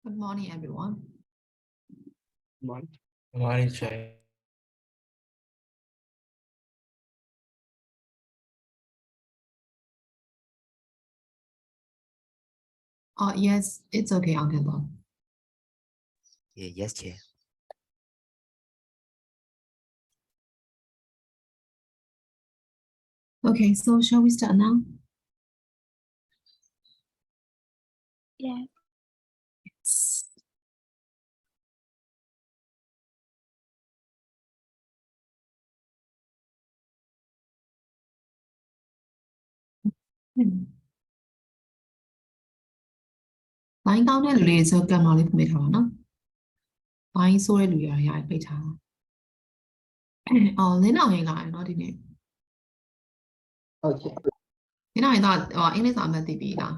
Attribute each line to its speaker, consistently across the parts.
Speaker 1: Good morning, everyone.
Speaker 2: One.
Speaker 3: Morning, Jay.
Speaker 1: Yes, it's okay, Uncle Don.
Speaker 4: Yes, Chair.
Speaker 1: Okay, so shall we start now?
Speaker 2: Yeah.
Speaker 1: Yes. Line down တဲ့လူတွေဆိုကံမောင်လေးဖွင့်ပေးထားပါနော်။ line ဆိုတဲ့လူတွေရပိတ်ထားတာ။လင်းအောင်ရင်လာတယ်နော်ဒီနေ့
Speaker 2: Okay.
Speaker 1: ။လင်းအောင်ရင်တော့အင်္ဂလိပ်စာအမှတ်သိပြီလား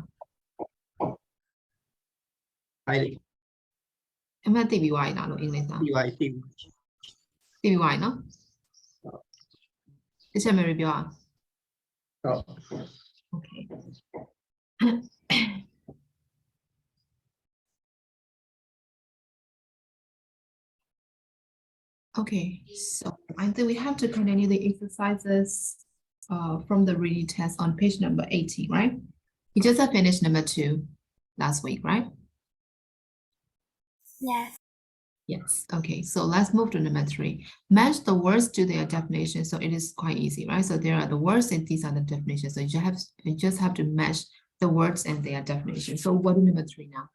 Speaker 2: I
Speaker 1: အမှတ်သိပြီးွားပြီလားလို့အင်္ဂလိပ်စာ
Speaker 2: UI team.
Speaker 1: သိပြီးွားပြီနော်။တစ်ချက်မယ်ပြောအောင်
Speaker 2: Oh.
Speaker 1: Okay. Okay, so I think we have to continue the exercises from the reading test on page number 18, right? You just have finished number 2 last week, right?
Speaker 2: Yes.
Speaker 1: Yes. Okay, so let's move to number 3. Match the words to their definition. So it is quite easy, right? So there are the words and these are the definitions. So you just have to match the words and their definition. So what is number 3 now?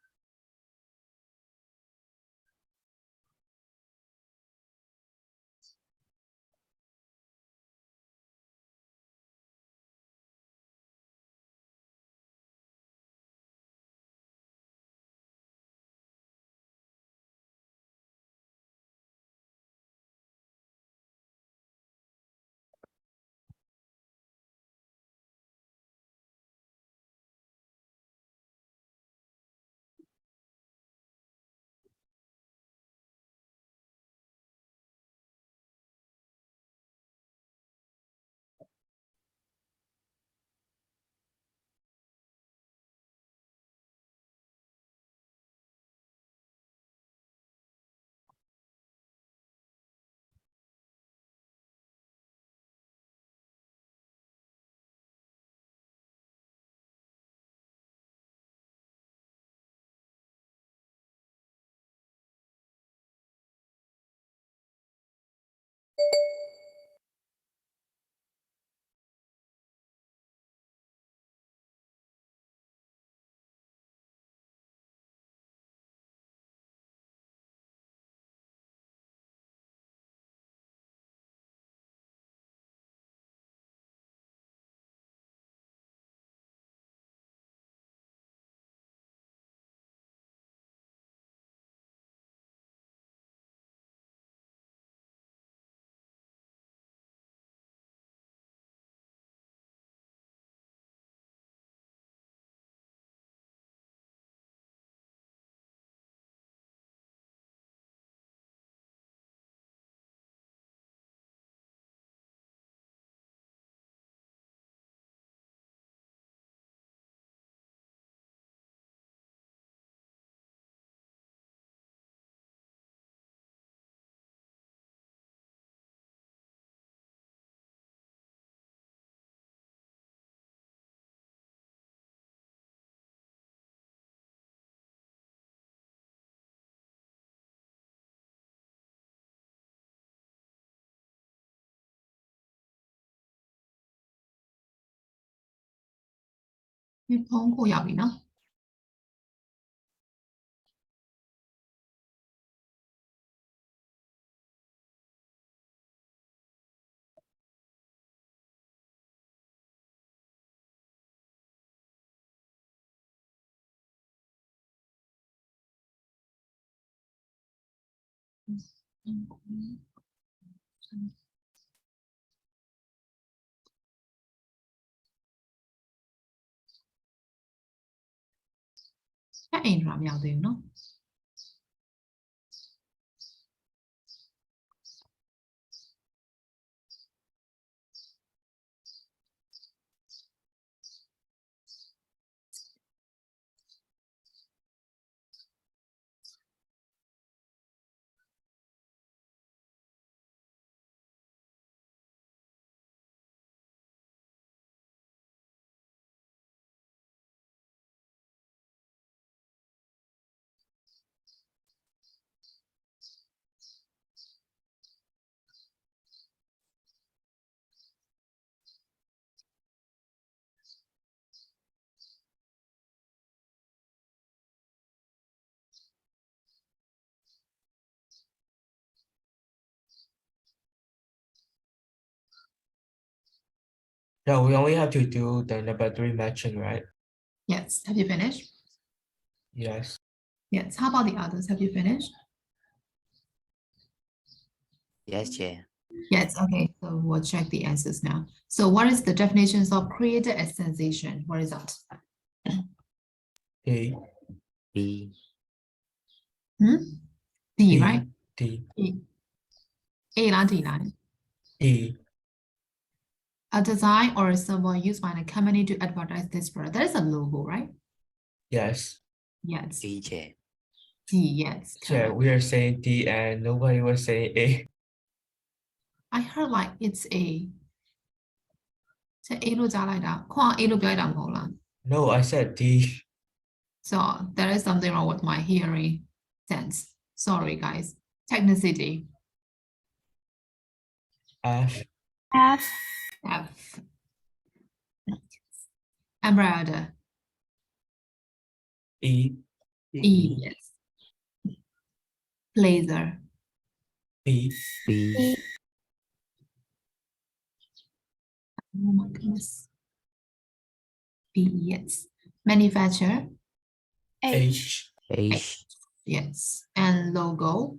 Speaker 1: You phone ကိုရောက်ပြီနော်အဲ့အိမ်ရာမရောက်သေးဘူးနော်
Speaker 2: No, we only have to do the number 3 matching, right?
Speaker 1: Yes. Have you finished?
Speaker 2: Yes.
Speaker 1: Yes. How about the others? Have you finished?
Speaker 4: Yes, chair.
Speaker 1: Yes. Okay. So we'll check the answers now. So what is the definitions of created as sensation? What is that?
Speaker 2: D.
Speaker 4: B.
Speaker 1: Hmm? D,
Speaker 2: D.
Speaker 1: right?
Speaker 2: D.
Speaker 1: D. A 啦 D 啦
Speaker 2: E.
Speaker 1: A design or a symbol used by a company to advertise this product. That is a logo, right?
Speaker 2: Yes.
Speaker 1: Yes.
Speaker 4: D, chair.
Speaker 1: D, yes.
Speaker 2: Chair,
Speaker 1: Correct.
Speaker 2: we are saying D and nobody was saying A.
Speaker 1: I heard like it's A. 即係 A လို့ကြားလိုက်တာ框 A လို့ပြောလိုက်တာမဟုတ်လား
Speaker 2: No, I said D.
Speaker 1: So there is something wrong with my hearing sense. Sorry, guys. Technicity.
Speaker 2: F.
Speaker 3: F,
Speaker 1: F. Embroider.
Speaker 2: E.
Speaker 1: E, yes. Blazer.
Speaker 2: B.
Speaker 4: B.
Speaker 1: Oh my goodness. B, yes. Manufacturer.
Speaker 3: H,
Speaker 4: H.
Speaker 1: Yes. And logo.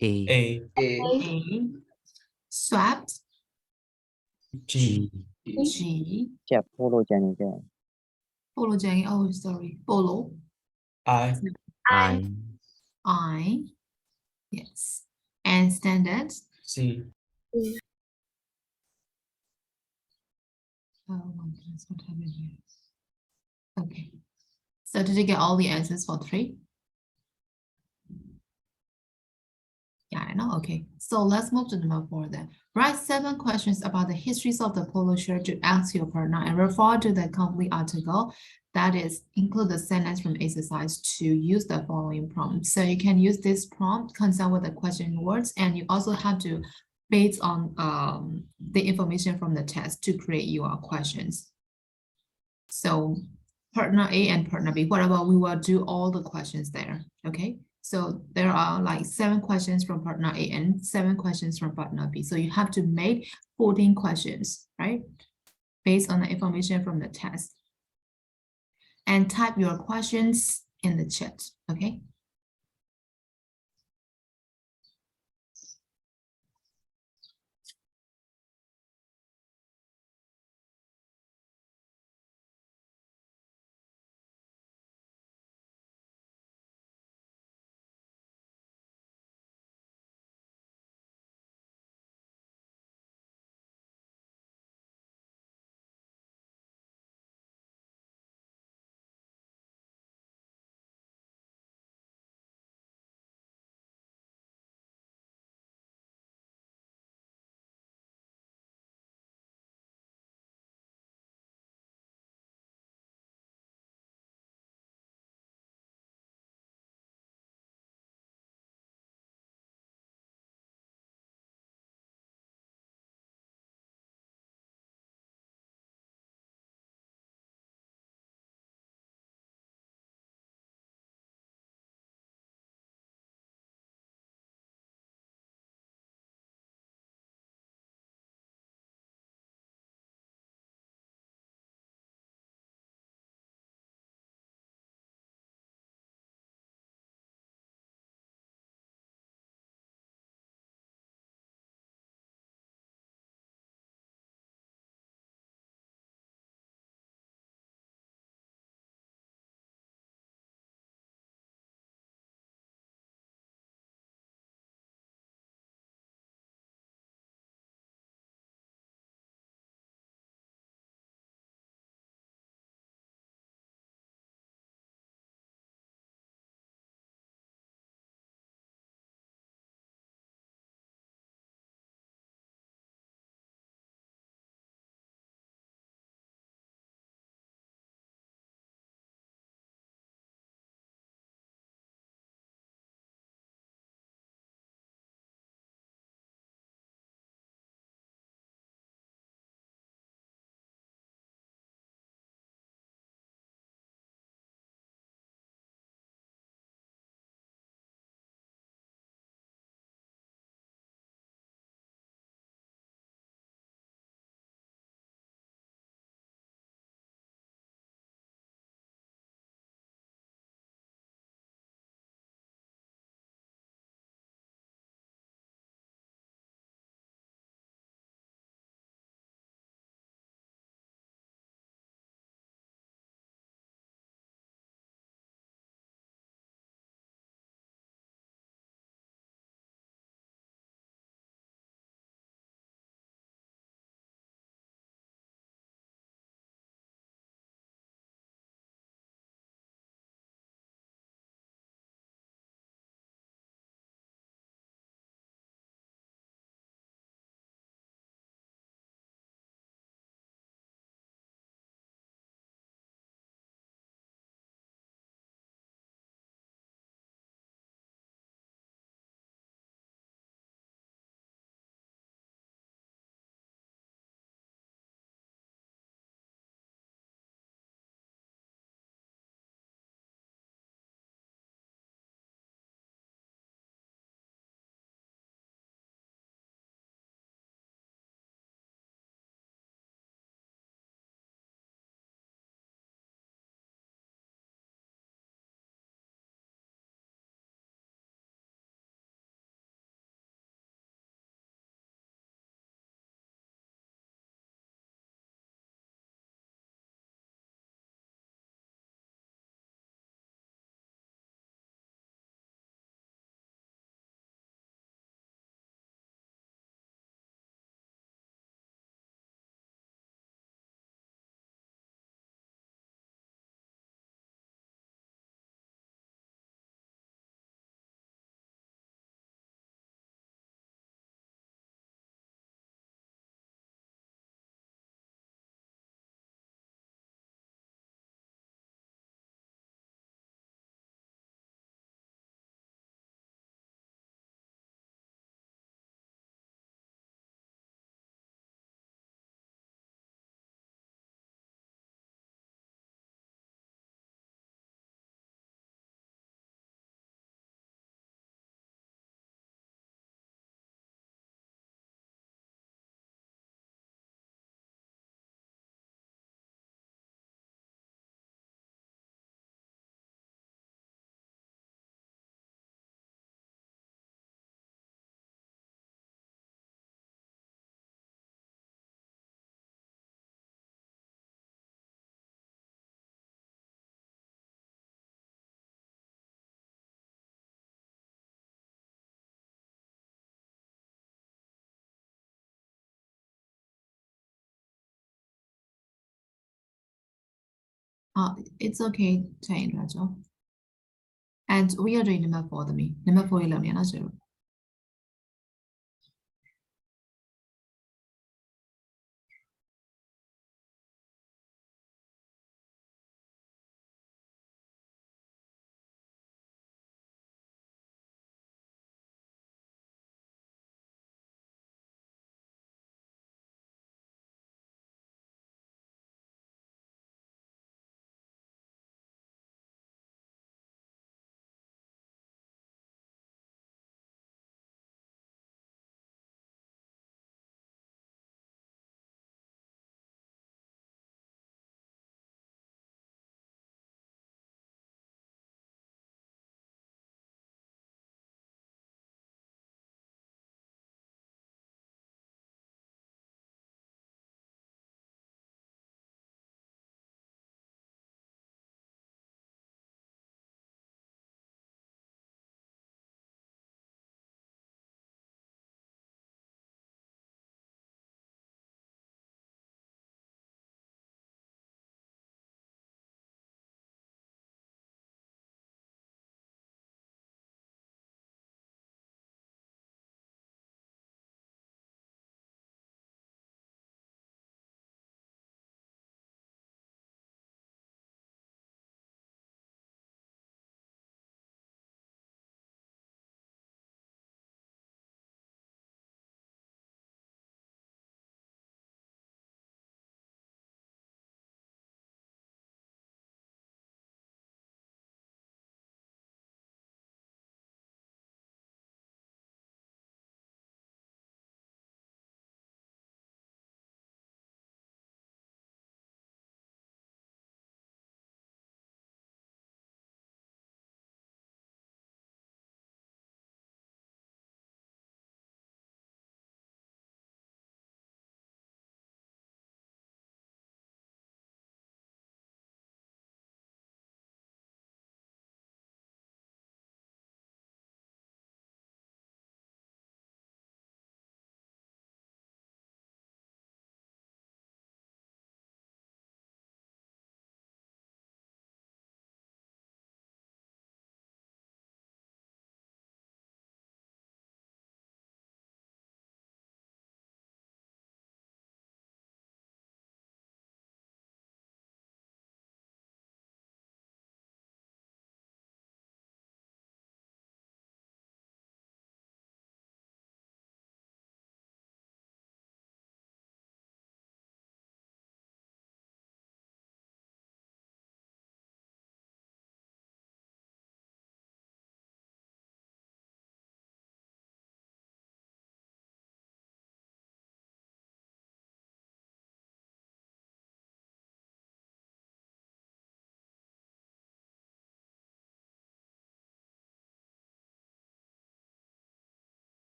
Speaker 4: A.
Speaker 2: A.
Speaker 1: A. Swapped.
Speaker 2: G.
Speaker 1: G.
Speaker 5: 即係 polo 正嘅啫。
Speaker 1: Polo Jenny. Oh, sorry. Polo.
Speaker 2: I.
Speaker 4: I.
Speaker 1: I. Yes. And standard.
Speaker 2: C.
Speaker 1: Oh my goodness, what happened here? Okay. So did you get all the answers for 3? Yeah, I know. Okay. So let's move to number 4 then. Write 7 questions about the histories of the polo shirt to ask your partner and refer to the complete article. That is, include the sentence from exercise to use the following prompt. So you can use this prompt, consult with the question words, and you also have to based on the information from the test to create your questions. So partner A and partner B, what about we will do all the questions there, okay? So there are like 7 questions from partner A and 7 questions from partner B. So you have to make 14 questions, right? Based on the information from the test. And type your questions in the chat, okay? It's okay, change, Rachel. And we are doing number 4 the me. Number 4 is 0.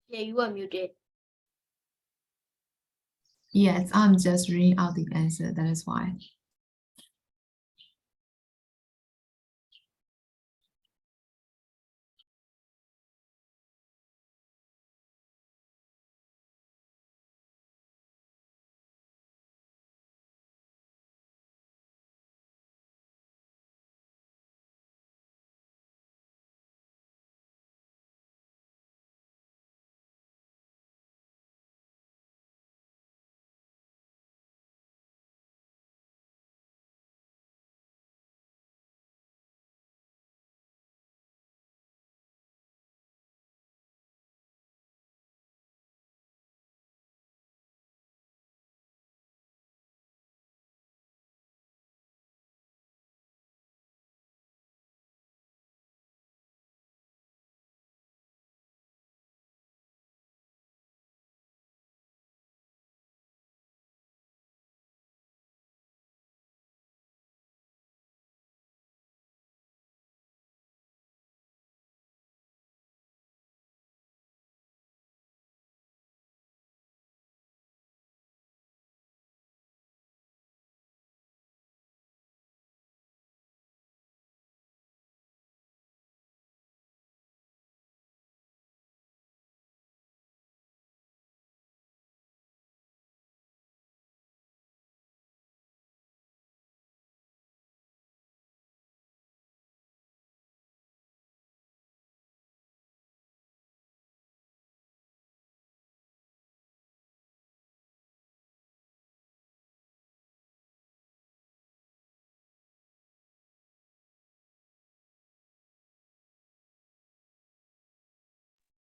Speaker 3: Yeah, you are muted.
Speaker 1: Yes, I'm just reading out the answer. That is why.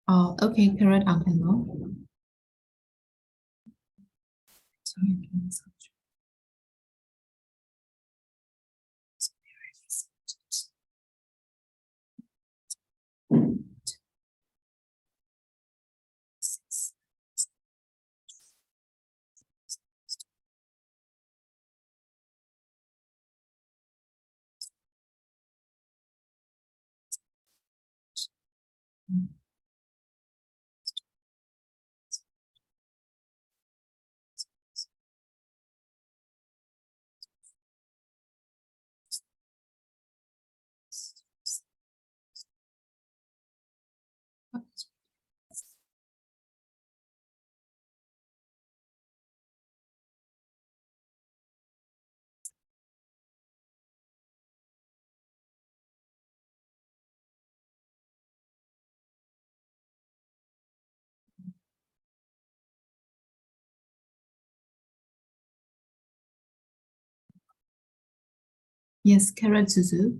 Speaker 1: Oh, okay, correct answer. Yes, correct, Suzu.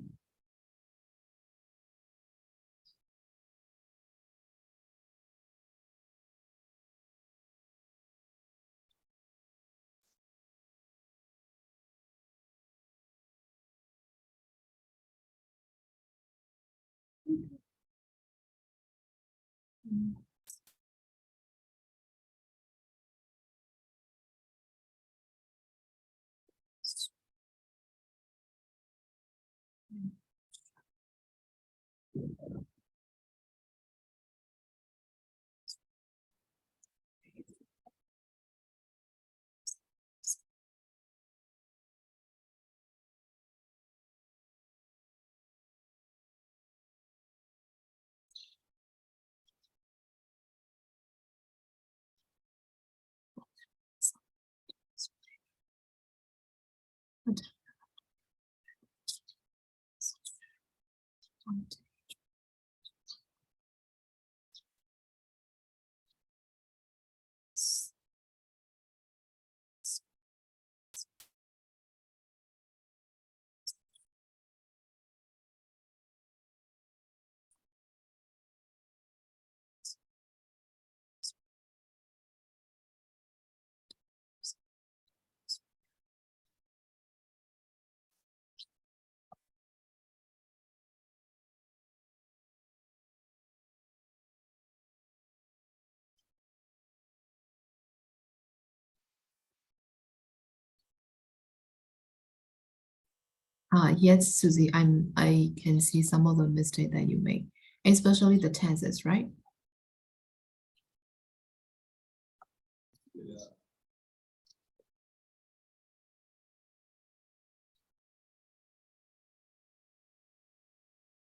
Speaker 1: Yes, Susie, I can see some of the mistake that you make, especially the tenses, right?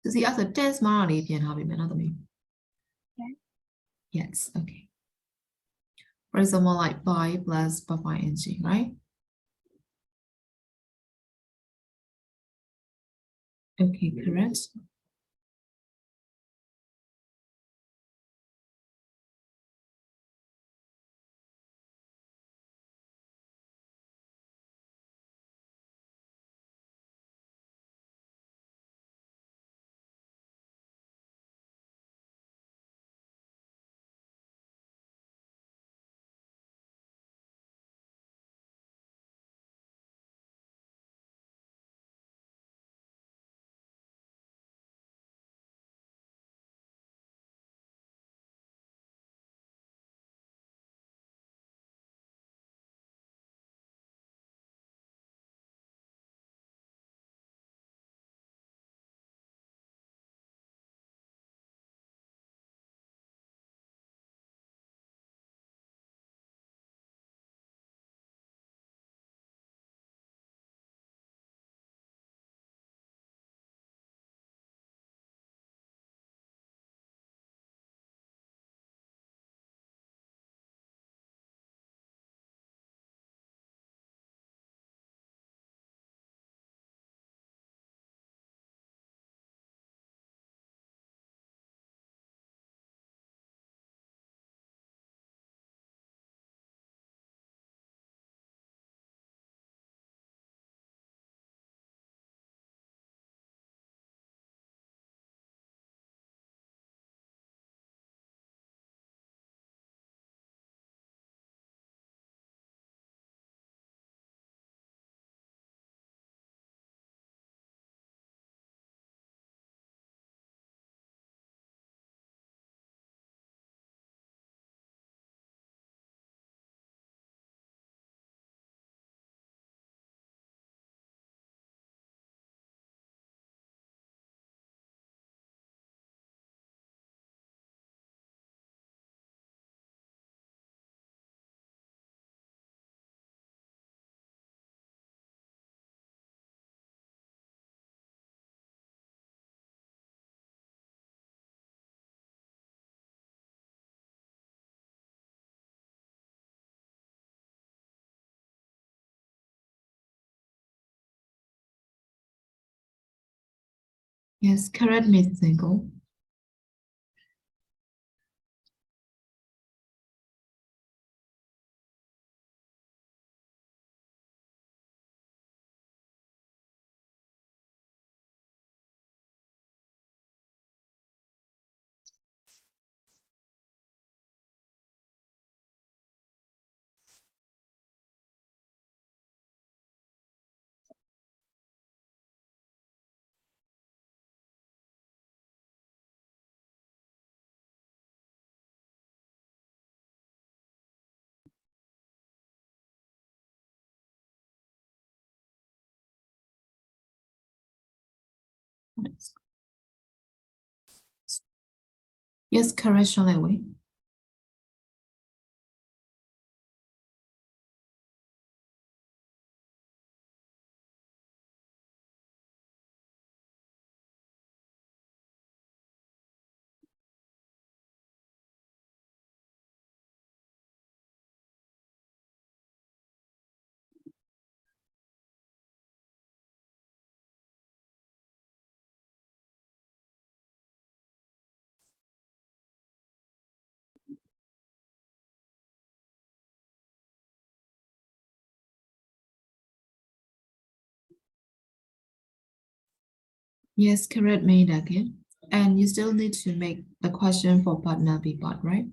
Speaker 1: Does the other dance Marley again? How we another me?
Speaker 3: Yes.
Speaker 1: Yes, okay. For example, like by plus by ing, right? Okay, correct. Yes, correct mid single. Yes, correct, Shirley. Yes, correct made again. And you still need to make the question for partner be part, right?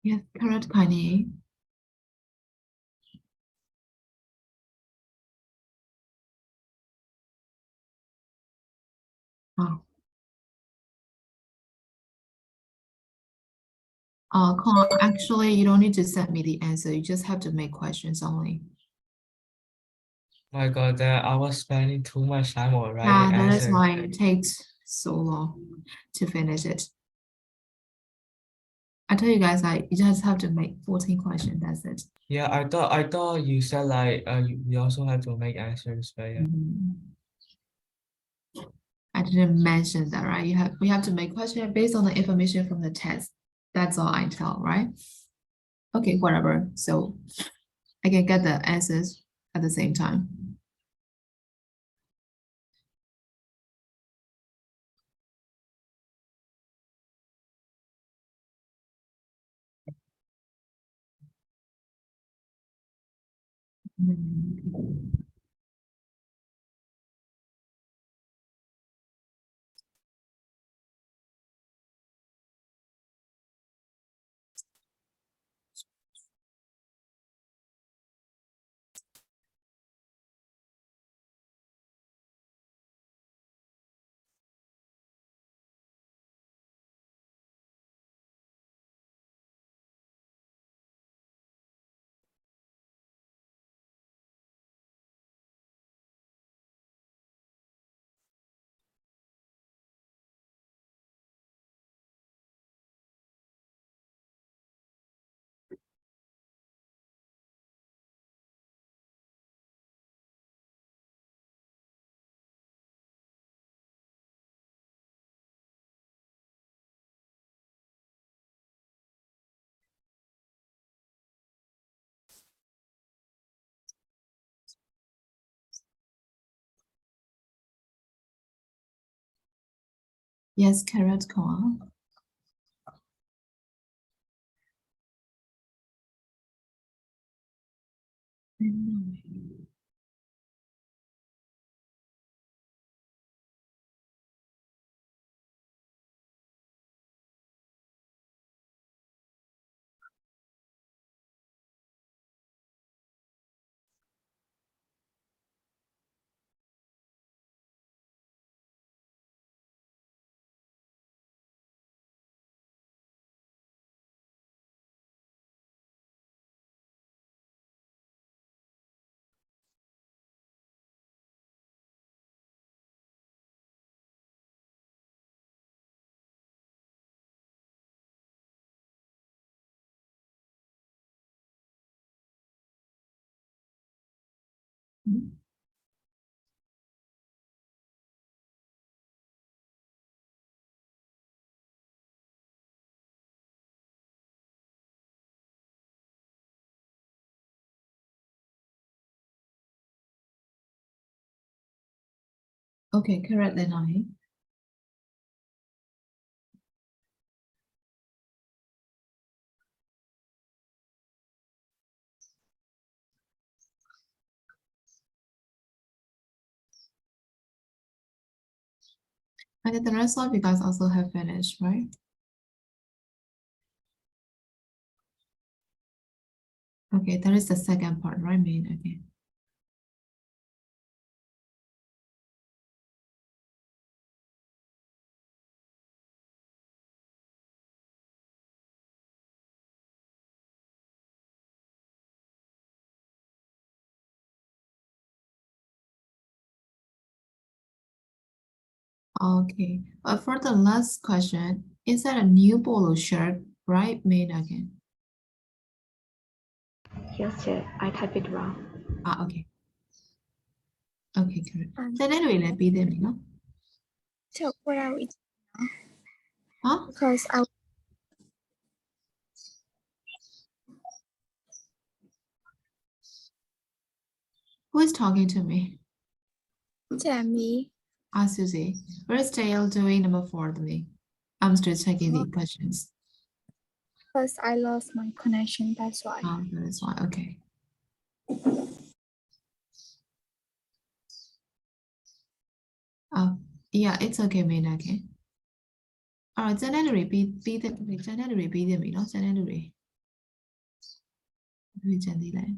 Speaker 1: Yes, correct, Connie. Oh. Come on, actually, you don't need to send me the answer. You just have to make questions only.
Speaker 2: My God, I was spending too much time on
Speaker 1: Yeah,
Speaker 2: writing
Speaker 1: that is
Speaker 2: answers.
Speaker 1: why it takes so long to finish it. I tell you guys, you just have to make 14 questions. That's it.
Speaker 2: Yeah, I thought you said like you also have to make answers, but yeah.
Speaker 1: Mhm. I didn't mention that, right? We have to make questions based on the information from the test. That's all I tell, right? Okay, whatever. So I can get the answers at the same time. Mm. Yes, correct, Koa. Okay, correct, Lenai. And then the rest of you guys also have finished, right? Okay, that is the second part, right, Main? Okay. Okay, for the last question, is that a new polo shirt, right, Main again?
Speaker 5: Yes, sir. I type it wrong.
Speaker 1: Okay. Okay, correct. Then anyway, let be them, you know?
Speaker 3: So what are we?
Speaker 1: Huh?
Speaker 3: Because I
Speaker 1: Who is talking to me?
Speaker 3: me
Speaker 1: Susie. Where's Dale doing number 4 to me? I'm still checking the questions.
Speaker 3: because I lost my connection. That's why.
Speaker 1: That is why. Okay. Yeah, it's okay, Main. Okay. All right, then repeat them. Then repeat them, you know, then repeat. 會正啲咧。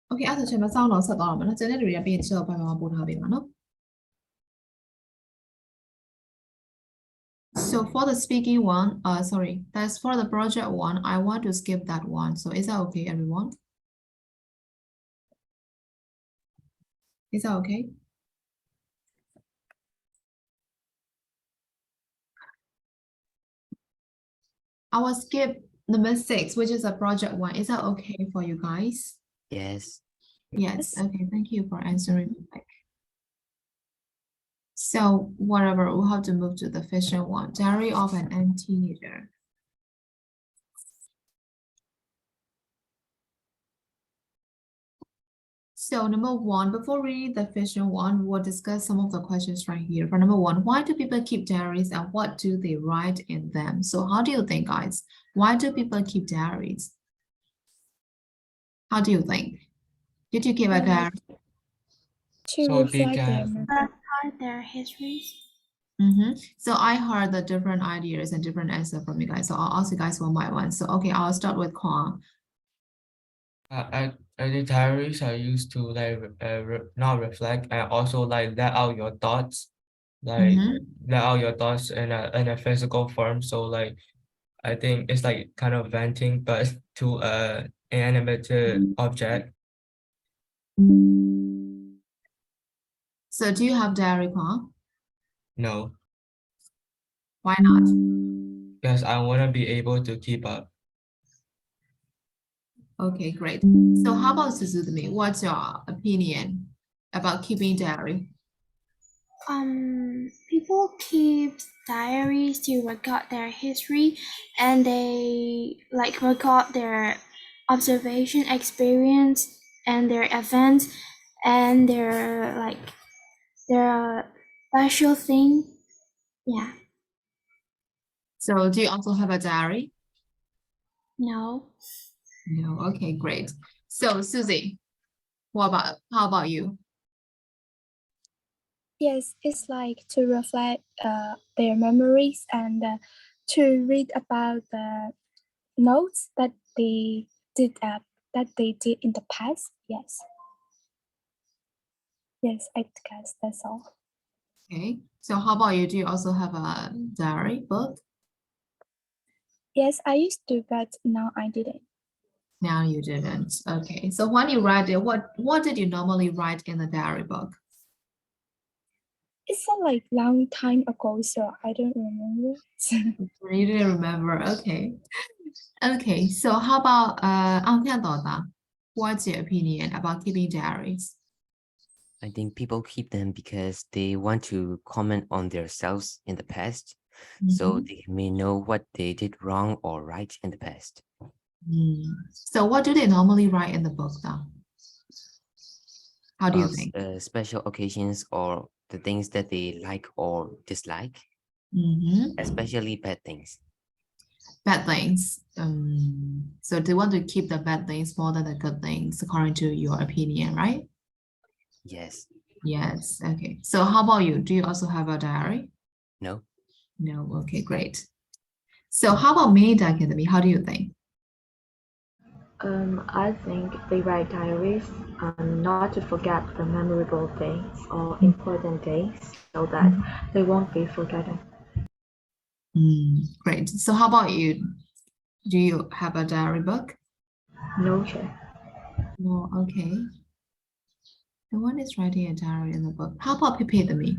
Speaker 1: OK，အဲ့ဒါ全部收落ဆက်သွား啦嘛နော်，ကျန်တဲ့လူတွေကပြီးရင်之後拜拜我報ထားပေးမှာနော်。So for the speaking one, sorry, that's for the project one. I want to skip that one. So is that okay, everyone? Is that okay? I will skip number 6, which is a project one. Is that okay for you guys?
Speaker 4: Yes.
Speaker 1: Yes. Okay. Thank you for answering me back. So whatever, we'll have to move to the fiction one. Diary of an teenager. So number 1, before reading the fiction one, we'll discuss some of the questions right here. For number 1, why do people keep diaries and what do they write in them? So how do you think, guys? Why do people keep diaries? How do you think? Did you keep a diary?
Speaker 3: To
Speaker 2: So they
Speaker 3: reflect their
Speaker 2: can-
Speaker 3: memory.
Speaker 6: their histories.
Speaker 1: So I heard the different ideas and different answers from you guys. So I'll ask you guys one by one. So okay, I'll start with Kwang.
Speaker 2: The diaries are used to like not reflect and also like let out your thoughts, like let out your thoughts in a physical form. So like I think it's like kind of venting, but to a animated object.
Speaker 1: So do you have diary, Kwang?
Speaker 2: No,
Speaker 1: Why not?
Speaker 2: because I want to be able to keep up.
Speaker 1: Okay, great. So how about Suzumi? What's your opinion about keeping diary?
Speaker 6: People keep diaries to record their history, and they like record their observation, experience, and their events, and their special thing. Yeah.
Speaker 1: So do you also have a diary?
Speaker 6: No.
Speaker 1: No. Okay, great. So Susie, how about you?
Speaker 3: Yes, it's like to reflect their memories and to read about the notes that they did in the past. Yes. Yes, I guess that's all.
Speaker 1: Okay. So how about you? Do you also have a diary book?
Speaker 3: Yes, I used to, but now I didn't.
Speaker 1: Now you didn't. Okay. So when you write it, what did you normally write in the diary book?
Speaker 3: It's a like long time ago, so I don't remember.
Speaker 1: You didn't remember. Okay. Okay. So how about what's your opinion about keeping diaries?
Speaker 4: I think people keep them because they want to comment on themselves in the past, so they may know what they did wrong or right in the past.
Speaker 1: So what do they normally write in the book though? How do you think?
Speaker 4: Special occasions or the things that they like or dislike, especially bad things.
Speaker 1: Bad things. So they want to keep the bad things more than the good things, according to your opinion, right?
Speaker 4: Yes.
Speaker 1: Yes. Okay. So how about you? Do you also have a diary?
Speaker 4: No.
Speaker 1: No. Okay, great. So how about mini academy? How do you think?
Speaker 5: I think they write diaries not to forget the memorable days or important days so that they won't be forgotten.
Speaker 1: Great. So how about you? Do you have a diary book?
Speaker 5: No, Chair.
Speaker 1: No. Okay. No one is writing a diary in the book. How about me?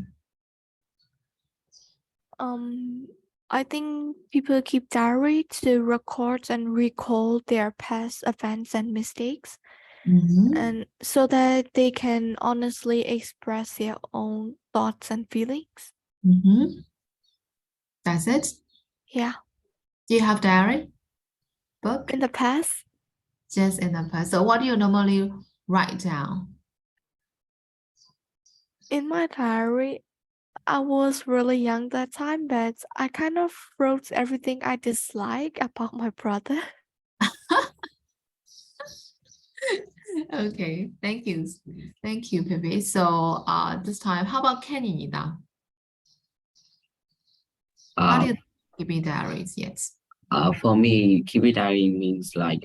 Speaker 7: I think people keep diary to record and recall their past events and mistakes, and so that they can honestly express their own thoughts and feelings.
Speaker 1: That's it?
Speaker 7: Yeah.
Speaker 1: Do you have diary book?
Speaker 7: In the past,
Speaker 1: Just in the past. So what do you normally write down?
Speaker 7: in my diary, I was really young that time, but I kind of wrote everything I dislike about my brother.
Speaker 1: Okay, thank you. Thank you, Pepe. So this time, how about Kenny? How do you keep diaries? Yes.
Speaker 8: For me, keep it diary means like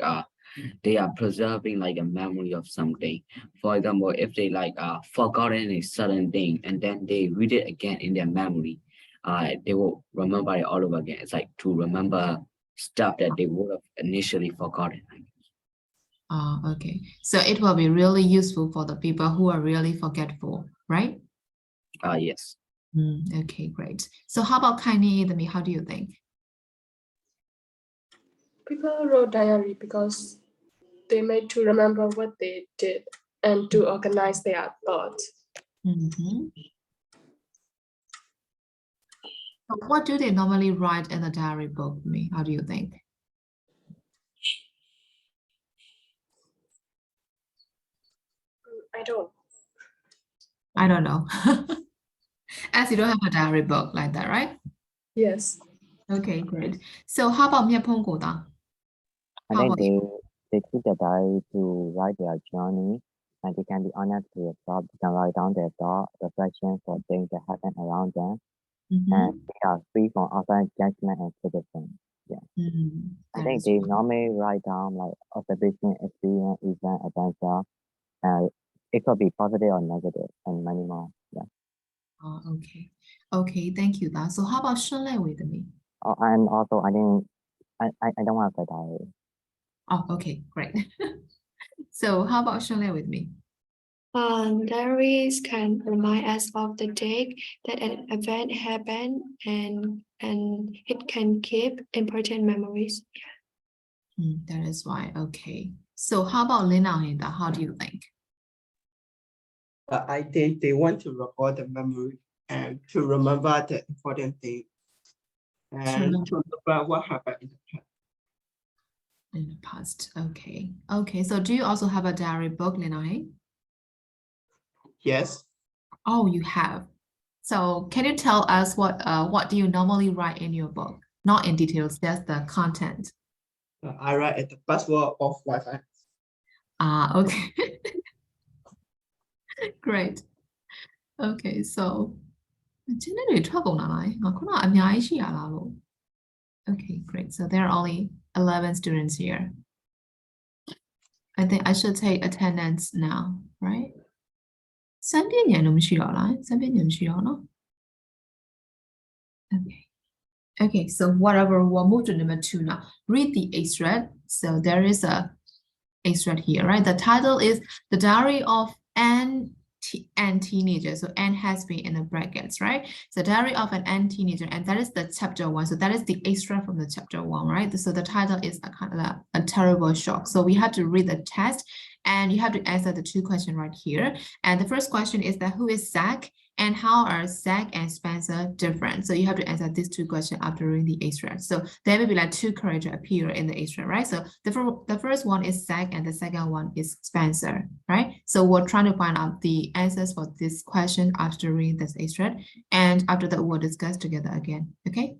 Speaker 8: they are preserving like a memory of something. For example, if they like forgotten a certain thing and then they read it again in their memory, they will remember it all over again. It's like to remember stuff that they would have initially forgotten.
Speaker 1: Okay. So it will be really useful for the people who are really forgetful, right?
Speaker 8: Yes.
Speaker 1: Okay, great. So how about Kaini Idami? How do you think?
Speaker 9: People wrote diary because they made to remember what they did and to organize their thoughts.
Speaker 1: So what do they normally write in a diary book? How do you think?
Speaker 9: I don't.
Speaker 1: I don't know. As you don't have a diary book like that, right?
Speaker 9: Yes.
Speaker 1: Okay, great. So how about Mia Pongo da?
Speaker 10: I
Speaker 1: How
Speaker 10: think
Speaker 1: about you?
Speaker 10: they keep the diary to write their journey, and they can be honest to themselves. They can write down their thought, reflections for things that happen around them, and they are free from outside judgment and criticism. Yeah. I
Speaker 1: That
Speaker 10: think
Speaker 1: is
Speaker 10: they
Speaker 1: right.
Speaker 10: normally write down like observation, experience, event, adventure. It could be positive or negative, and many more. Yeah.
Speaker 1: Okay. Okay, thank you, Da. So how about Shirley with me?
Speaker 10: And also, I think I don't have a diary.
Speaker 1: Oh, okay, great. So how about Shirley with me?
Speaker 11: Diaries can remind us of the date that an event happened and it can keep important memories.
Speaker 1: That is why. Okay. So how about Lina and Da? How do you think?
Speaker 12: I think they want to record the memory and to remember the important thing and to remember what happened in the past.
Speaker 1: In the past. Okay. Okay. So do you also have a diary book, Lina?
Speaker 12: Yes.
Speaker 1: Oh, you have. So can you tell us what do you normally write in your book? Not in details, just the content.
Speaker 12: I write at the password of Wi-Fi.
Speaker 1: Okay. Great. Okay, so Okay, great. So there are only 11 students here. I think I should take attendance now, right? 三邊人都မရှိတော့လား三邊人မရှိတော့နော် Okay. Okay, so whatever, we'll move to number 2 now. Read the extract. So there is a extract here, right? The title is The Diary of An Teenager. So N has been in the brackets, right? So Diary of an N Teenager, and that is the chapter 1. So that is the extract from the chapter 1, right? So the title is a kind of a terrible shock. So we have to read the text and you have to answer the 2 questions right here. And the first question is that who is Zach? And how are Zach and Spencer different? So you have to answer these 2 questions after reading the extract. So there will be like 2 characters appear in the extract, right? So the first one is Zach and the second one is Spencer, right? So we're trying to find out the answers for this question after reading this extract. And after that, we'll discuss together again, okay?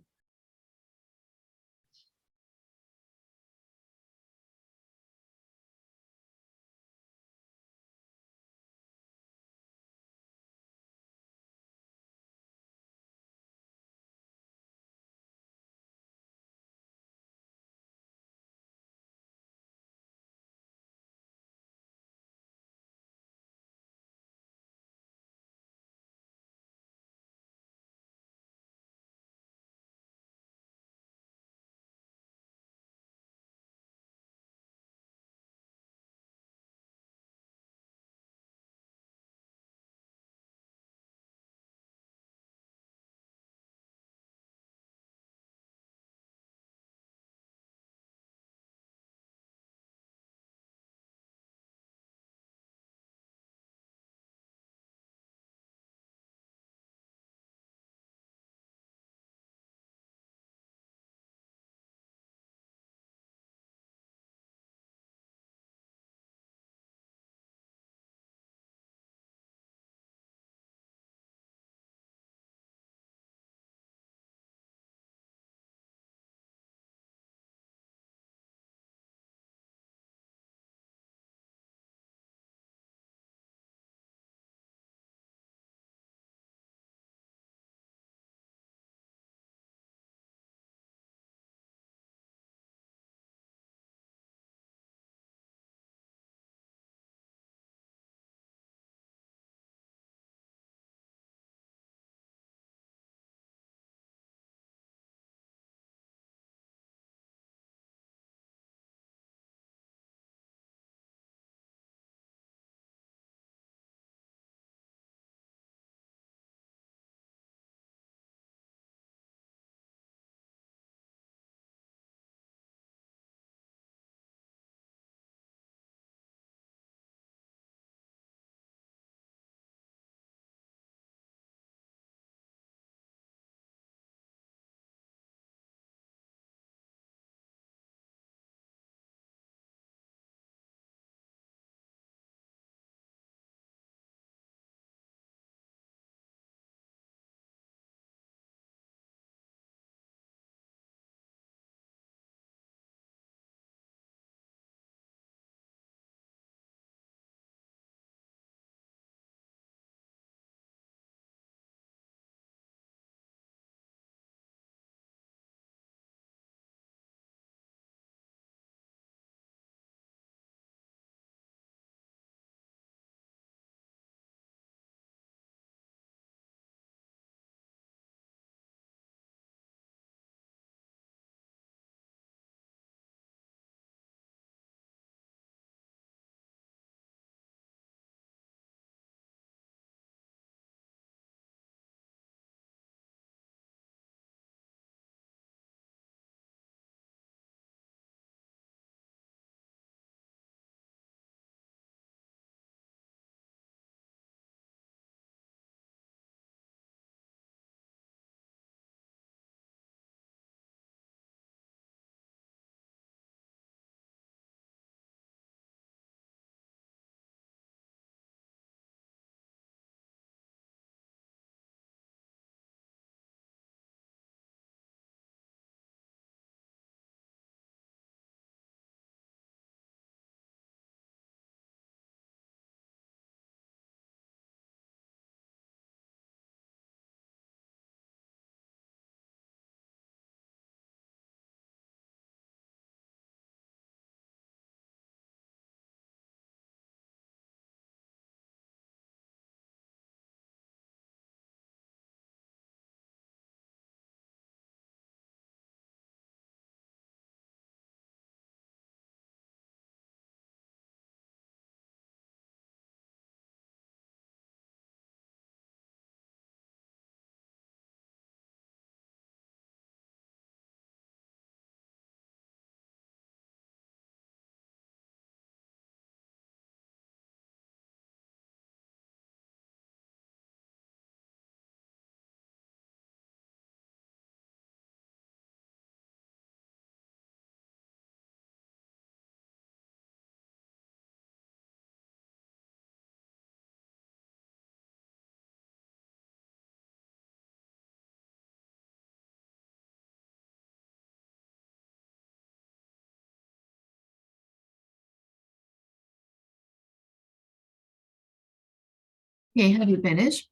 Speaker 1: Okay, have you finished?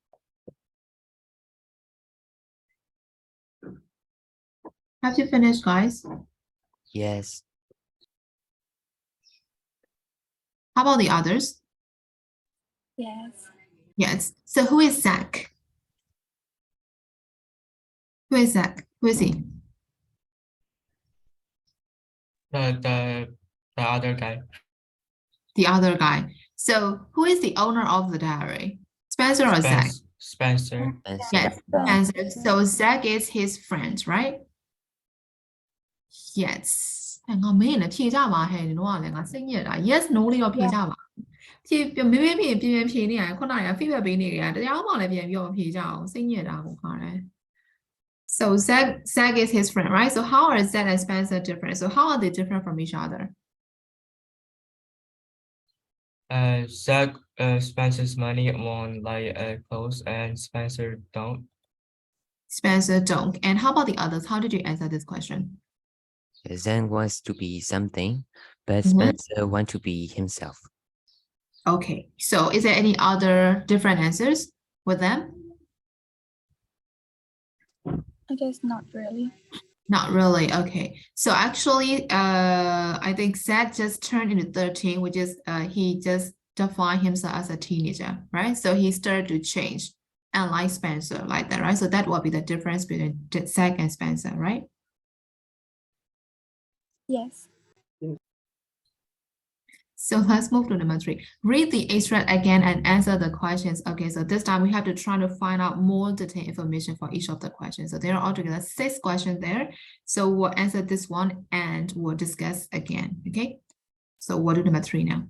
Speaker 1: Have you finished, guys?
Speaker 4: Yes.
Speaker 1: How about the others?
Speaker 3: Yes.
Speaker 1: Yes. So who is Zach? Who is Zach? Who is he?
Speaker 2: The other guy.
Speaker 1: The other guy. So who is the owner of the diary? Spencer or Zach?
Speaker 2: Spencer.
Speaker 1: Yes, Spencer. So Zach is his friend, right? Yes. 我မေးရင်လည်းဖြေကြပါဟဲ့နင်တို့ကလည်းငါစိတ်ညစ်တာ yes no လေးတော့ဖြေကြပါဖြေမေးမေးဖြေပြင်ဖြေနေရတယ်ခုနက feedback ပေးနေကြတယ်တရားမှလည်းပြန်ပြီးတော့ဖြေကြအောင်စိတ်ညစ်တာကိုခါတယ် So Zach is his friend, right? So how are Zach and Spencer different? So how are they different from each other?
Speaker 2: Zach spends his money on like clothes and Spencer don't.
Speaker 1: Spencer don't. And how about the others? How did you answer this question?
Speaker 4: Zach wants to be something, but Spencer wants to be himself.
Speaker 1: Okay, so is there any other different answers with them?
Speaker 3: I guess not really.
Speaker 1: Not really. Okay. So actually, I think Zach just turned into 13, which is he just defined himself as a teenager, right? So he started to change, unlike Spencer, like that, right? So that will be the difference between Zach and Spencer, right?
Speaker 3: Yes.
Speaker 1: So let's move to number 3. Read the extract again and answer the questions. Okay, so this time we have to try to find out more detailed information for each of the questions. So there are altogether 6 questions there. So we'll answer this one and we'll discuss again. Okay, so we'll do number 3 now.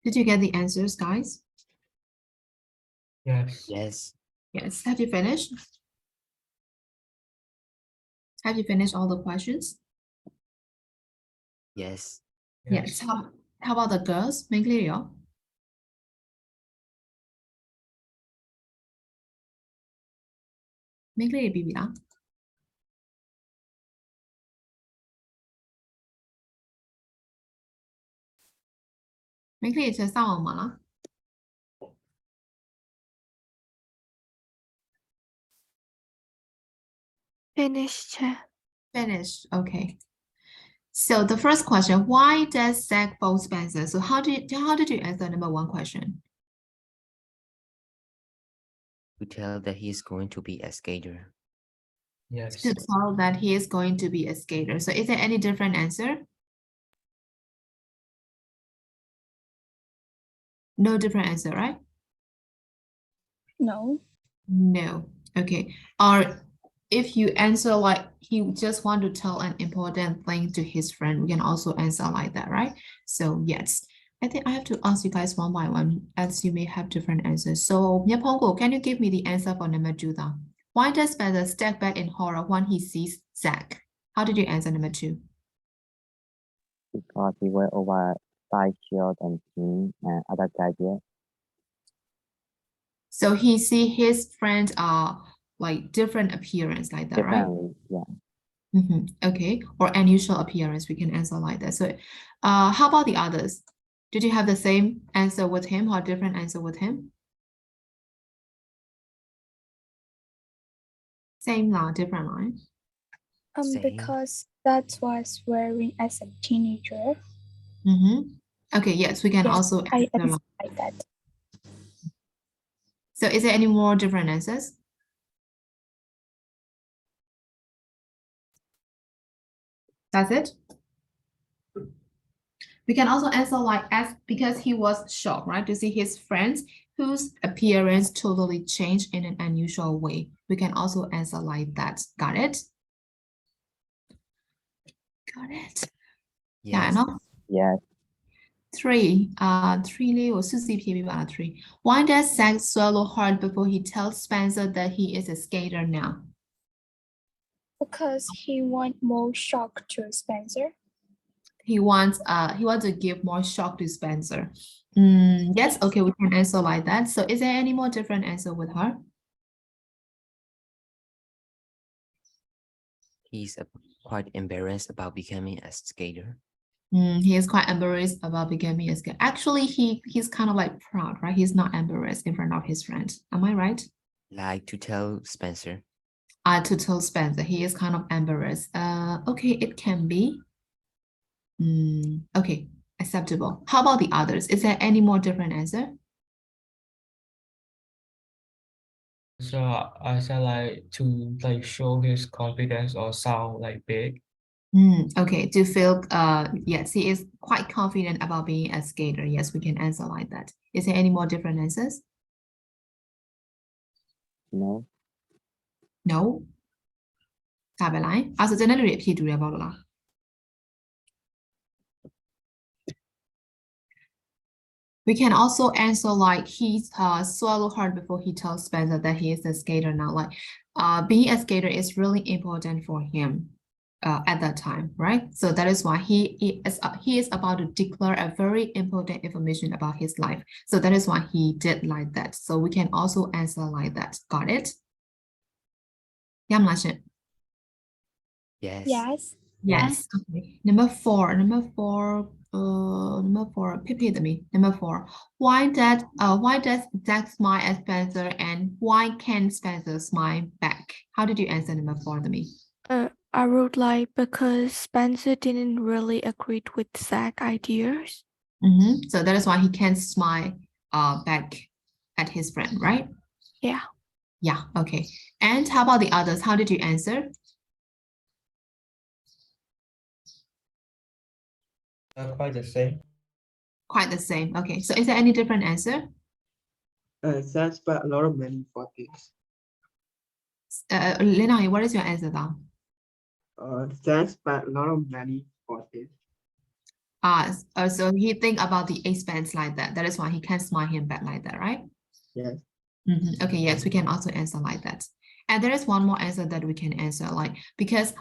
Speaker 1: Did you get the answers, guys?
Speaker 2: Yes.
Speaker 4: Yes.
Speaker 1: Yes. Have you finished? Have you finished all the questions?
Speaker 4: Yes.
Speaker 1: Yes. How about the girls? Mấy người đó? Mấy người bị đó? Mấy người chơi sao mà nó?
Speaker 7: Finished.
Speaker 1: Finished. Okay. So the first question, why does Zach phone Spencer? So how did you answer number one question?
Speaker 4: To tell that he's going to be a skater.
Speaker 2: Yes.
Speaker 1: To tell that he is going to be a skater. So is there any different answer? No different answer, right?
Speaker 3: No.
Speaker 1: No. Okay. Or if you answer like he just want to tell an important thing to his friend, we can also answer like that, right? So yes. I think I have to ask you guys one by one as you may have different answers. So Nyapongo, can you give me the answer for number 2 then? Why does Spencer step back in horror when he sees Zach? How did you answer number 2?
Speaker 10: Because he wear oversized shirt and jeans and other gadgets.
Speaker 1: So he see his friends are like different appearance like that, right?
Speaker 10: Differently, yeah.
Speaker 1: Okay, or unusual appearance, we can answer like that. So how about the others? Did you have the same answer with him or different answer with him? Same line, different line.
Speaker 4: Same.
Speaker 3: Because that was wearing as a teenager.
Speaker 1: Okay, yes, we can
Speaker 3: Yes,
Speaker 1: also
Speaker 3: I
Speaker 1: answer
Speaker 3: answered like that.
Speaker 1: So is there any more different answers? That's it? We can also answer like as because he was shocked, right? To see his friends whose appearance totally changed in an unusual way. We can also answer like that. Got it? Got it? Yeah,
Speaker 4: Yes.
Speaker 1: no?
Speaker 10: Yes.
Speaker 1: 3. 3 လေးကိုစုစည်းဖြေပေးပါလား 3. Why does Zach swallow hard before he tells Spencer that he is a skater now?
Speaker 3: Because he want more shock to Spencer.
Speaker 1: He wants to give more shock to Spencer. Yes, okay, we can answer like that. So is there any more different answer with her?
Speaker 4: He's quite embarrassed about becoming a skater.
Speaker 1: He is quite embarrassed about becoming a skater. Actually, he's kind of like proud, right? He's not embarrassed in front of his friends. Am I right?
Speaker 4: Like to tell Spencer.
Speaker 1: To tell Spencer, he is kind of embarrassed. Okay, it can be. Okay, acceptable. How about the others? Is there any more different answer?
Speaker 2: So I said like to like show his confidence or sound like big.
Speaker 1: Okay, to feel yes, he is quite confident about being a skater. Yes, we can answer like that. Is there any more different answers?
Speaker 10: No.
Speaker 1: No. ဒါပဲလား။အဲ့ဆိုကျွန်တော်တို့အဖြေတူတယ်ပေါ့လား။ We can also answer like he's swallow hard before he tells Spencer that he is a skater now. Like being a skater is really important for him at that time, right? So that is why he is about to declare a very important information about his life. So that is why he did like that. So we can also answer like that. Got it? Yeah,
Speaker 4: Yes.
Speaker 3: Yes.
Speaker 1: Yes. Okay. Number 4. Number 4. Number 4. Why does Zach smile at Spencer and why can't Spencer smile back? How did you answer number 4 to me?
Speaker 7: I wrote like because Spencer didn't really agree with Zach's ideas.
Speaker 1: So that is why he can't smile back at his friend, right?
Speaker 7: Yeah.
Speaker 1: Yeah, okay. And how about the others? How did you answer?
Speaker 2: Quite the same.
Speaker 1: Quite the same. Okay, so is there any different answer?
Speaker 12: Zach spent a lot of money for this.
Speaker 1: Lena, what is your answer then?
Speaker 12: Zach spent a lot of money for this.
Speaker 1: So he think about the expense like that. That is why he can smile him back like that, right?
Speaker 12: Yes.
Speaker 1: Okay, yes, we can also answer like that. And there is one more answer that we can answer, like because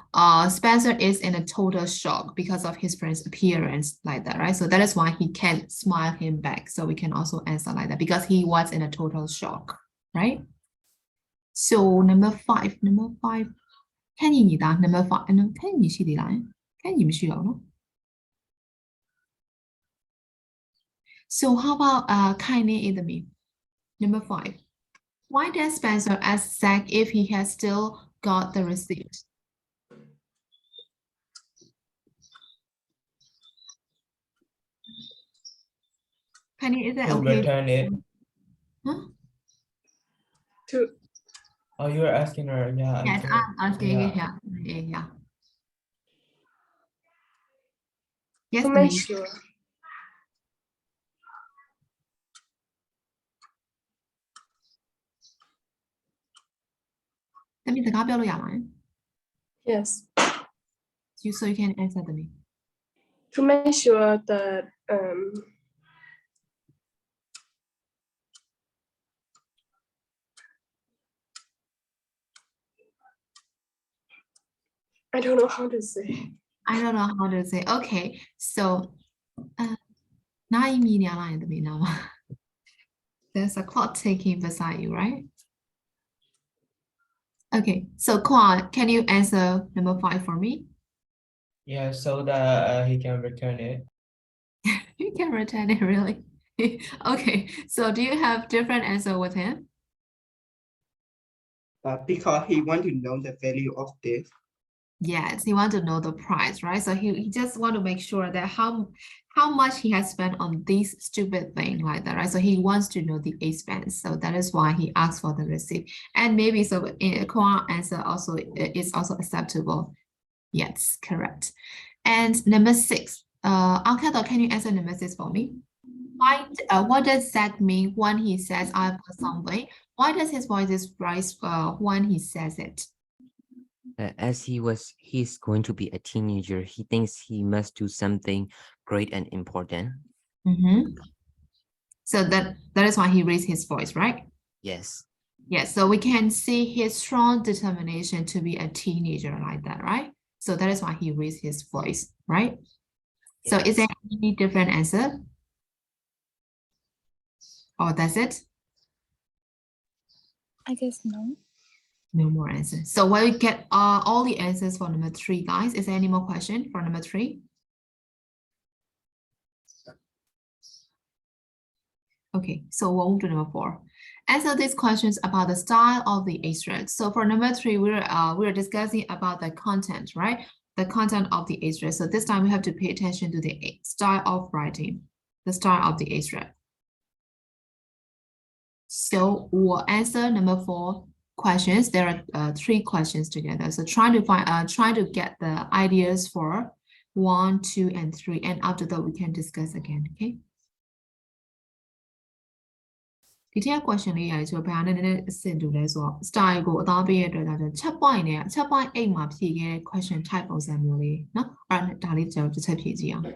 Speaker 1: Spencer is in a total shock because of his friend's appearance like that, right? So that is why he can't smile him back. So we can also answer like that because he was in a total shock, right? So number five, number five. Can you答 number five? Can you see the line? Can you see no? So how about kindly in the me? Number five. Why does Spencer ask Zach if he has still got the receipt? Penny, is that
Speaker 2: To
Speaker 1: okay?
Speaker 2: return it.
Speaker 1: Huh?
Speaker 2: Oh, you were asking her, yeah.
Speaker 1: Yes, I'm asking you, yeah. Yes,
Speaker 9: To make
Speaker 1: me.
Speaker 9: sure.
Speaker 1: That means
Speaker 9: Yes.
Speaker 1: so you can answer to me.
Speaker 9: To make sure that I don't know how to say.
Speaker 1: I don't know how to say. Okay, so now you mean now. There's a clock ticking beside you, right? Okay, so Quan, can you answer number five for me?
Speaker 2: Yeah, so that he can return it.
Speaker 1: You can return it, really? Okay, so do you have different answer with him?
Speaker 12: Because he want to know the value of this.
Speaker 1: Yes, he want to know the price, right? So he just want to make sure that how much he has spent on this stupid thing like that, right? So he wants to know the expense. So that is why he asked for the receipt. And maybe so Kwan answer also is also acceptable. Yes, correct. And number six, Alcado, can you answer number six for me? What does that mean when he says I put something? Why does his voice rise when he says it?
Speaker 4: As he's going to be a teenager, he thinks he must do something great and important.
Speaker 1: So that is why he raised his voice, right?
Speaker 4: Yes.
Speaker 1: Yes, so we can see his strong determination to be a teenager like that, right? So that is why he raised his voice, right? So is there any different answer? Or that's it?
Speaker 3: I guess no.
Speaker 1: No more answers. So when we get all the answers for number three, guys, is there any more question for number three? Okay, so we'll move to number four. Answer these questions about the style of the extract. So for number three, we're discussing about the content, right? The content of the extract. So this time we have to pay attention to the style of writing, the style of the extract. So we'll answer number four questions. There are three questions together. So trying to get the ideas for 1, 2, and 3, and after that we can discuss again. Okay. ဒီထက် question လေးရတယ်ဆိုတော့ဘာနဲ့နည်းနည်းအဆင့်တူလဲဆိုတော့ style ကိုအသားပေးရတဲ့အတွက်ဒါကြောင့် chat point နဲ့ chat point 8မှာဖြည့်ခဲ့တဲ့ question type ပုံစံမျိုးလေးเนาะအဲ့ဒါလေးကျွန်တော်တစ်ချက်ဖြည့်ကြည့်အောင်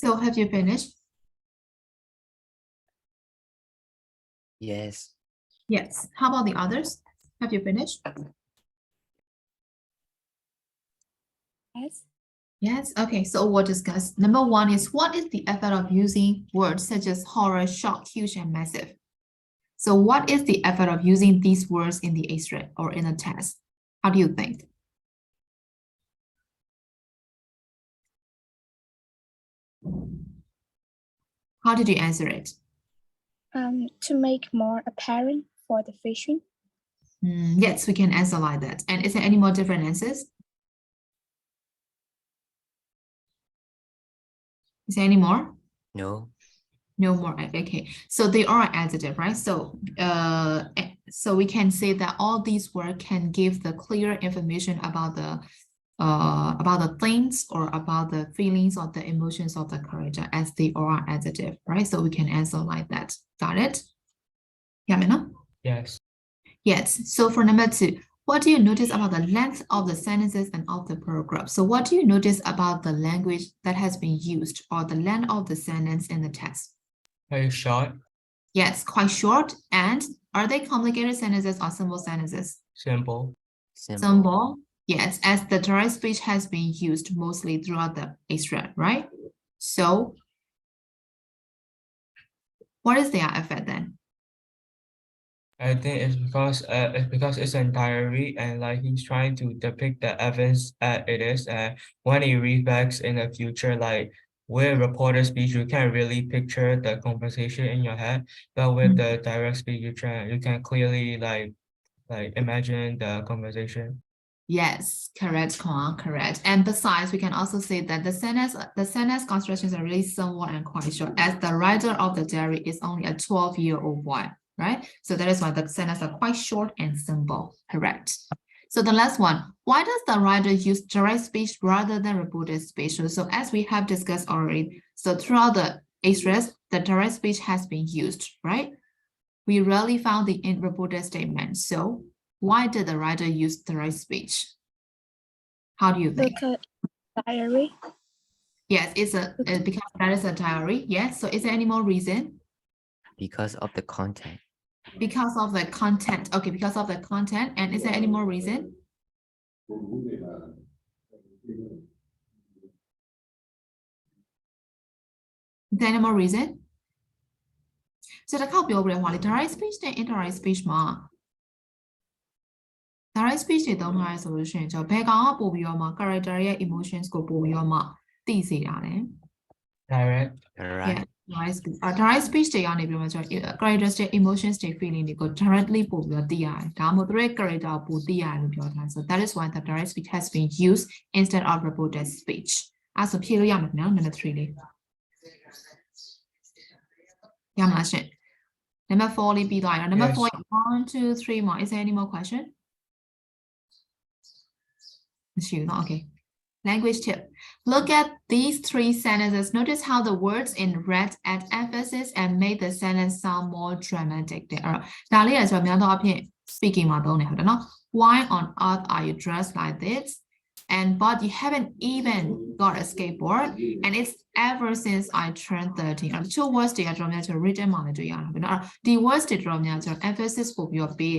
Speaker 1: So have you finished?
Speaker 4: Yes.
Speaker 1: Yes. How about the others? Have you finished?
Speaker 3: Yes.
Speaker 1: Yes. Okay. So we'll discuss. Number one is what is the effect of using words such as horror, shock, huge, and massive? So what is the effect of using these words in the extract or in a test? How do you think? How did you answer it?
Speaker 3: To make more apparent for the vision.
Speaker 1: Yes, we can answer like that. And is there any more different answers? Is there any more?
Speaker 4: No.
Speaker 1: No more. Okay. So they are adjective, right? So so we can say that all these words can give the clear information about the things or about the feelings or the emotions of the character as they are adjective, right? So we can answer like that. Got it? Yeah, Mena?
Speaker 2: Yes.
Speaker 1: Yes. So for number two, what do you notice about the length of the sentences and of the paragraph? So what do you notice about the language that has been used or the length of the sentence in the text?
Speaker 2: Very short.
Speaker 1: Yes, quite short. And are they complicated sentences or simple sentences?
Speaker 2: Simple.
Speaker 1: Simple. Yes, as the direct speech has been used mostly throughout the extract, right? So what is their effect then?
Speaker 2: I think it's because it's a diary and like he's trying to depict the events it is, and when he reads back in the future, like with reporter speech you can't really picture the conversation in your head, but with the direct speech you can clearly like imagine the conversation.
Speaker 1: Yes, correct, Kwang, correct. And besides, we can also say that the sentence constructions are really somewhat and quite short, as the writer of the diary is only a 12-year-old boy, right? So that is why the sentences are quite short and simple, correct. So the last one, why does the writer use direct speech rather than reported speech? So as we have discussed already, so throughout the extras, the direct speech has been used, right? We rarely found the reported statement. So why did the writer use direct speech? How do you think?
Speaker 3: Because diary.
Speaker 1: Yes, because that is a diary. Yes. So is there any more reason?
Speaker 4: Because of the content.
Speaker 1: Because of the content. Okay, because of the content. And is there any more reason? Is there any more reason? So the copy over the direct speech and indirect speech ma. Direct speech တွေ သုံးထားရဆိုလို့ရှိရင်ကျွန်တော်ဘယ်ကောင်ကပို့ပြီးတော့မှ character ရဲ့ emotions ကိုပို့ပြီးတော့မှသိစေတာလဲ
Speaker 2: Direct.
Speaker 1: Yeah, direct speech တွေကနေပြီးတော့ကျွန်တော် characters တွေ emotions တွေ feeling တွေကို directly ပို့ပြီးတော့သိရတယ်ဒါမှမဟုတ်သူတို့ရဲ့ character ကိုပိုသိရတယ်လို့ပြောထားဆို that is why the direct speech has been used instead of reported speech အဲ့ဆိုဖြေလို့ရမှာနော် number 3 လေးရမလားရှင် number 4 လေးပြီးသွားရော number 4 1 2 3 more is there any more question? Okay. Language tip. Look at these 3 sentences. Notice how the words in red add emphasis and make the sentence sound more dramatic. Speaking why on earth are you dressed like this? And but you haven't even got a skateboard, and it's ever since I turned 13. The 2 words they are drawn to written the words they draw to emphasis for your be.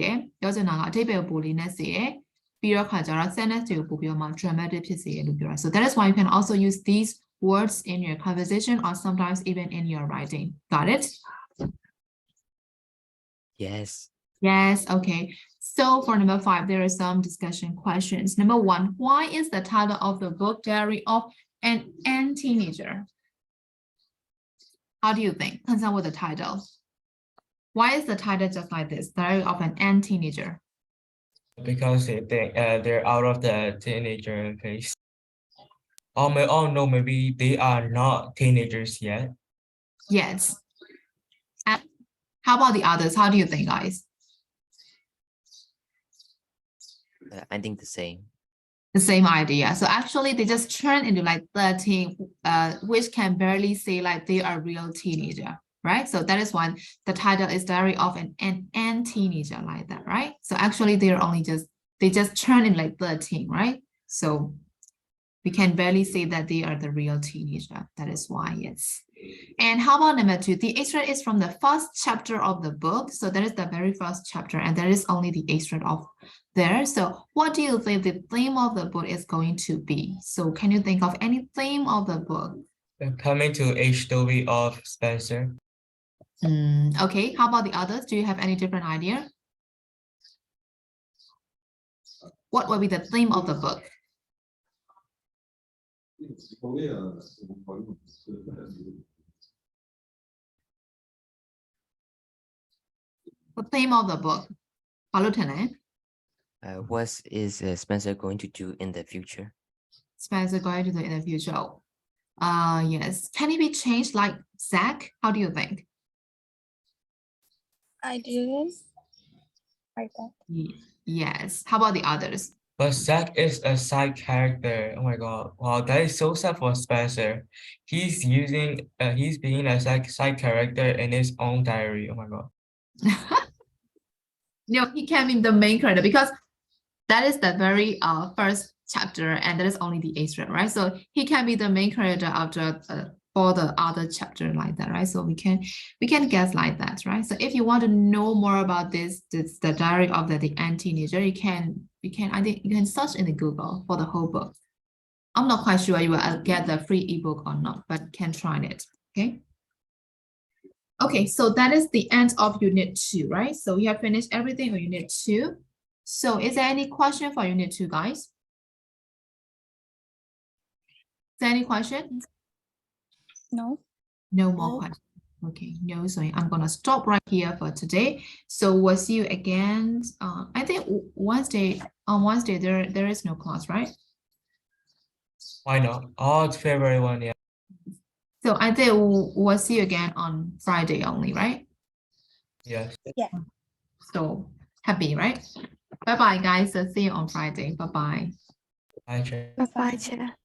Speaker 1: Dramatic. So that is why you can also use these words in your conversation or sometimes even in your writing. Got it?
Speaker 4: Yes.
Speaker 1: Yes, okay. So for number 5, there are some discussion questions. Number 1, why is the title of the book Diary of an Teenager? How do you think? Concerned with the title. Why is the title just like this? Diary of an Teenager.
Speaker 2: Because they think they're out of the teenager phase. Oh no, maybe they are not teenagers yet.
Speaker 1: Yes. And how about the others? How do you think, guys?
Speaker 4: I think the same.
Speaker 1: The same idea. So actually they just turn into like 13, which can barely say like they are real teenager, right? So that is why the title is Diary of an Teenager like that, right? So actually they just turn in like 13, right? So We can barely say that they are the real teenager. That is why, yes. And how about number 2? The extract is from the first chapter of the book. So that is the very first chapter, and there is only the extract of there. So what do you think the theme of the book is going to be? So can you think of any theme of the book?
Speaker 2: The coming to age story of Spencer.
Speaker 1: Okay, how about the others? Do you have any different idea? What will be the theme of the book? The theme of the book.
Speaker 4: What is Spencer going to do in the future?
Speaker 1: Spencer going to do in the future. Yes. Can it be changed like Zach? How do you think?
Speaker 3: I didn't like that.
Speaker 1: Yes. How about the others?
Speaker 2: But Zach is a side character. Oh my God. Wow, that is so sad for Spencer. He's being a side character in his own diary. Oh my God.
Speaker 1: No, he can be the main character because that is the very first chapter, and that is only the extract, right? So he can be the main character after for the other chapter like that, right? So we can guess like that, right? So if you want to know more about this the diary of the end teenager, I think you can search in the Google for the whole book. I'm not quite sure you will get the free ebook or not, but can try it. Okay. Okay, so that is the end of unit 2, right? So we have finished everything on unit 2. So is there any question for unit 2, guys? Is there any questions?
Speaker 3: No.
Speaker 1: No more questions. Okay, no, so I'm gonna stop right here for today. So we'll see you again. I think Wednesday there is no class, right?
Speaker 2: Why not? Oh, it's February 1, yeah.
Speaker 1: So I think we'll see you again on Friday only, right?
Speaker 2: Yes.
Speaker 3: Yeah.
Speaker 1: So happy, right? Bye bye, guys. So see you on Friday. Bye bye.
Speaker 2: Bye, Chair.
Speaker 7: Bye-bye, Chair.